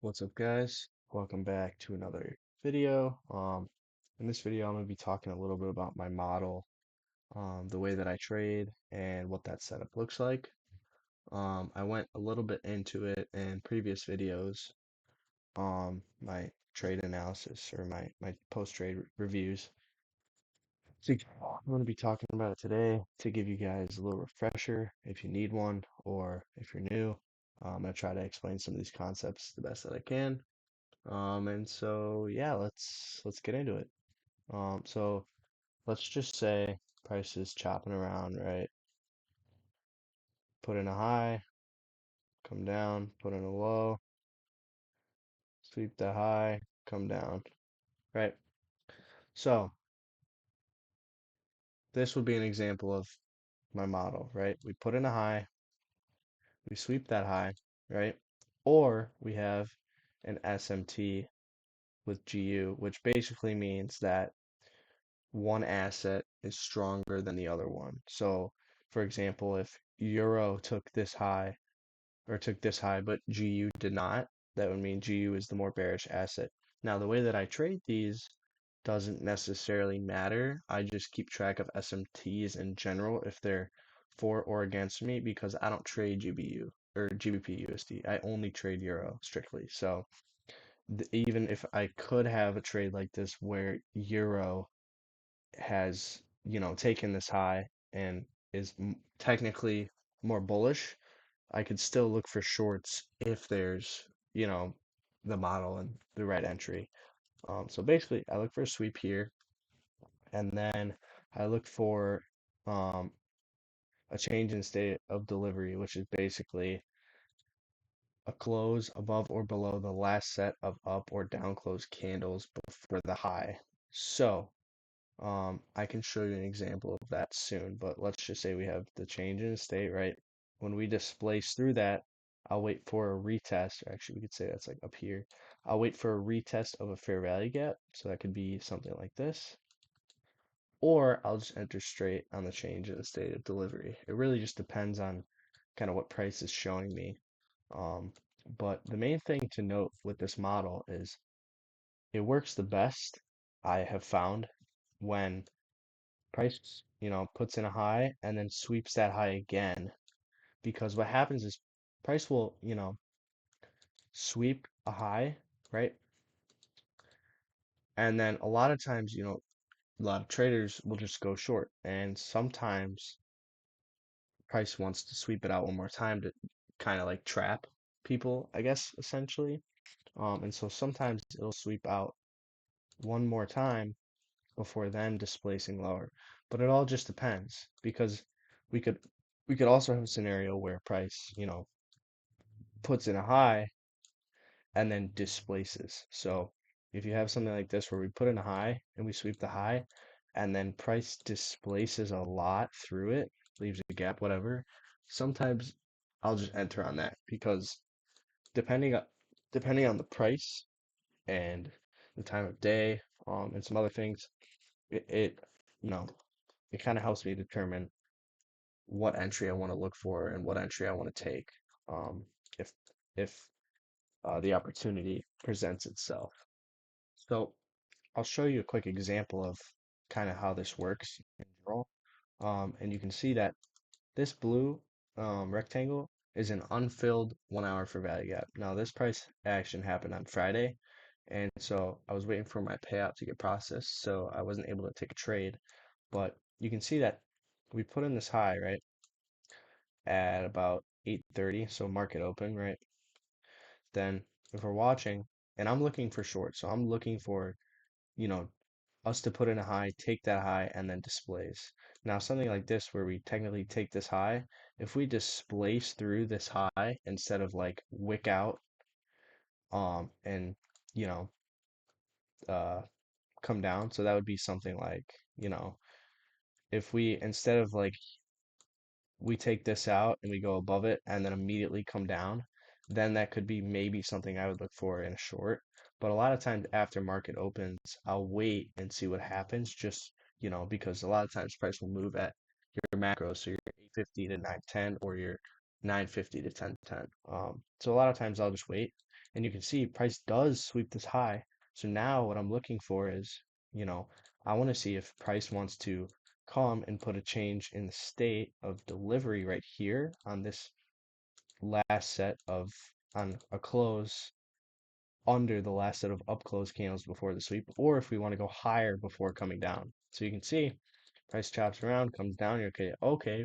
What's up, guys? Welcome back to another video. In this video, I'm going to be talking a little bit about my model, the way that I trade, and what that setup looks like. I went a little bit into it in previous videos, my trade analysis or my post-trade reviews. So I'm going to be talking about it today to give you guys a little refresher if you need one or if you're new. I try to explain some of these concepts the best that I can. And so yeah, let's get into it. So let's just say price is chopping around, right? Put in a high, come down, put in a low, sweep the high, come down, right? So this would be an example of my model, right? We put in a high, we sweep that high, right? Or we have an SMT with GU, which basically means that one asset is stronger than the other one. So, for example, if Euro took this high but GU did not, that would mean GU is the more bearish asset. Now, the way that I trade these doesn't necessarily matter. I just keep track of SMTs in general if they're for or against me because I don't trade GBU or GBP USD. I only trade Euro strictly. So, even if I could have a trade like this where Euro has, taken this high and is technically more bullish, I could still look for shorts if there's, you know, the model and the right entry. So basically, I look for a sweep here, and then I look for um, a change in state of delivery, which is basically a close above or below the last set of up or down close candles before the high. So I can show you an example of that soon, but let's just say we have the change in state, right? When we displace through that, I'll wait for a retest, or actually we could say that's like up here. I'll wait for a retest of a fair value gap, so that could be something like this, or I'll just enter straight on the change in the state of delivery. It really just depends on kind of what price is showing me. Um, but the main thing to note with this model is it works the best I have found when price, puts in a high and then sweeps that high again. Because what happens is price will, sweep a high, right? And then a lot of times, a lot of traders will just go short. And sometimes price wants to sweep it out one more time to kind of like trap people, I guess, essentially. And so sometimes it'll sweep out one more time before then displacing lower. But it all just depends because we could we could also have a scenario where price, puts in a high and then displaces. So if you have something like this where we put in a high and we sweep the high and then price displaces a lot through it, leaves a gap, whatever, sometimes I'll just enter on that because depending on depending on the price and the time of day, and some other things, it you know, it kind of helps me determine what entry I want to look for and what entry I want to take, um, if if the opportunity presents itself. So I'll show you a quick example of kind of how this works in general. And you can see that this blue rectangle is an unfilled 1 hour for value gap. Now this price action happened on Friday, and so I was waiting for my payout to get processed, so I wasn't able to take a trade. But you can see that we put in this high, right, at about 8:30, so market open, right? Then if we're watching, and I'm looking for short, so I'm looking for, you know, us to put in a high, take that high, and then displace. Now, something like this where we technically take this high, if we displace through this high instead of like wick out, and you know, uh, come down, so that would be something like, if we instead of like we take this out and we go above it and then immediately come down, then that could be maybe something I would look for in a short. But a lot of times after market opens, I'll wait and see what happens just, because a lot of times price will move at your macro. So your 850 to 910 or your 950 to 1010. So a lot of times I'll just wait. And you can see price does sweep this high. So now what I'm looking for is, I want to see if price wants to come and put a change in the state of delivery right here on this last set of, on a close under the last set of up close candles before the sweep, or if we want to go higher before coming down. So you can see price chops around, comes down, you're okay,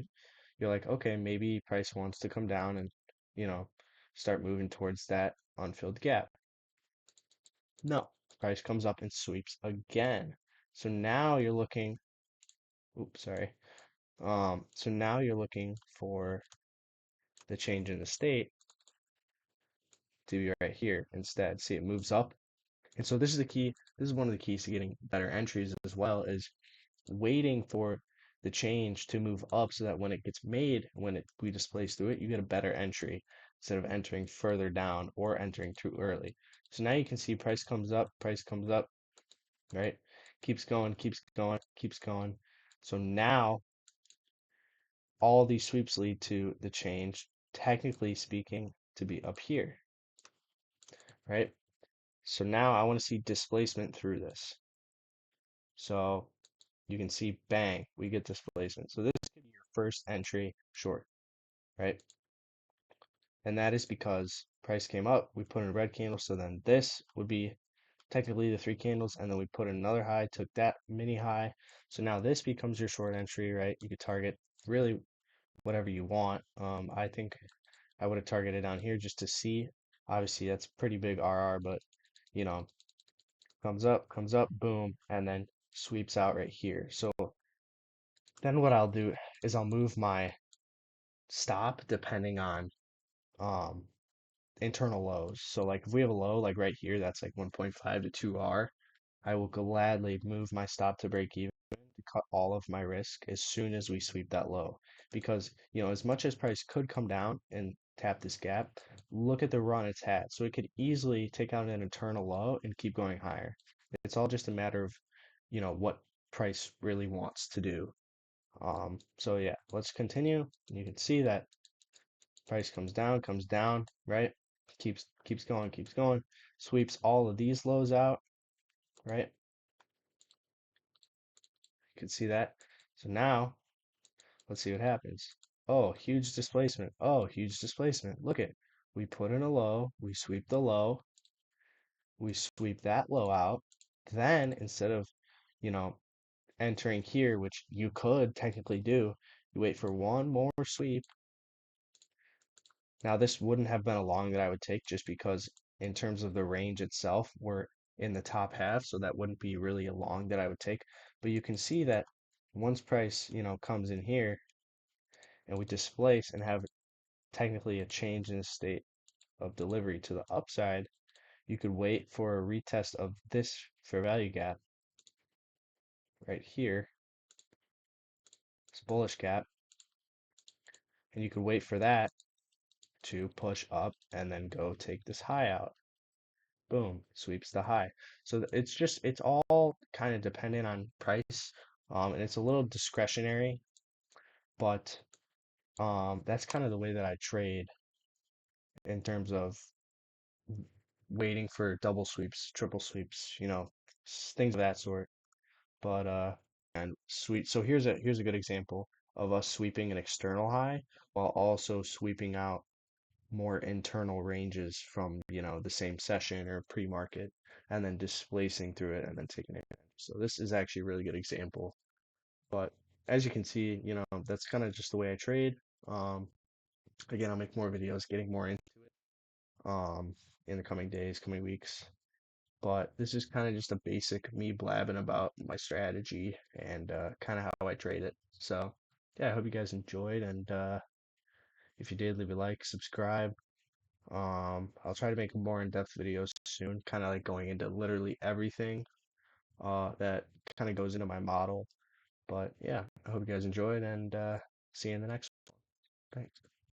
you're like, okay, maybe price wants to come down and, you know, start moving towards that unfilled gap. No, price comes up and sweeps again. So now you're looking, oops, sorry. So now you're looking for the change in the state to be right here instead. See, it moves up. And so this is the key. This is one of the keys to getting better entries as well, is waiting for the change to move up so that when it gets made, we displace through it, you get a better entry instead of entering further down or entering too early. So now you can see price comes up, right? Keeps going, keeps going, keeps going. So now all these sweeps lead to the change, technically speaking, to be up here, right? So now I want to see displacement through this. So you can see, bang, we get displacement. So this could be your first entry short, right? And that is because price came up, we put in a red candle, so then this would be technically the three candles, and then we put in another high, took that mini high. So now this becomes your short entry, right? You could target really whatever you want. I think I would have targeted down here just to see. Obviously, that's pretty big RR, but you know, comes up, boom, and then sweeps out right here. So then what I'll do is I'll move my stop depending on um internal lows. So like if we have a low like right here, that's like 1.5 to 2R, I will gladly move my stop to break even to cut all of my risk as soon as we sweep that low. Because, as much as price could come down and tap this gap, look at the run it's had. So it could easily take out an internal low and keep going higher. It's all just a matter of, what price really wants to do. So yeah, let's continue. You can see that price comes down, right? Keeps going, sweeps all of these lows out, right? You can see that. So now let's see what happens. Oh, huge displacement. Oh, huge displacement. Look at, we put in a low, we sweep the low, we sweep that low out. Then instead of, you know, entering here, which you could technically do, you wait for one more sweep. Now, this wouldn't have been a long that I would take just because in terms of the range itself, we're in the top half, so that wouldn't be really a long that I would take. But you can see that once price, comes in here and we displace and have technically a change in the state of delivery to the upside, you could wait for a retest of this fair value gap right here, this bullish gap, and you could wait for that to push up and then go take this high out. Boom, sweeps the high. So it's all kind of dependent on price, and it's a little discretionary, but that's kind of the way that I trade in terms of waiting for double sweeps, triple sweeps, things of that sort. But and sweep. So here's a good example of us sweeping an external high while also sweeping out more internal ranges from, the same session or pre-market, and then displacing through it and then taking it. So this is actually a really good example. But as you can see, that's kind of just the way I trade. Um, Again, I'll make more videos getting more into it in the coming days, coming weeks. But this is kind of just a basic me blabbing about my strategy and kind of how I trade it. So yeah, I hope you guys enjoyed, and if you did, leave a like, subscribe. I'll try to make more in-depth videos soon, kind of like going into literally everything that kind of goes into my model. But yeah, I hope you guys enjoyed, and see you in the next one. Thanks.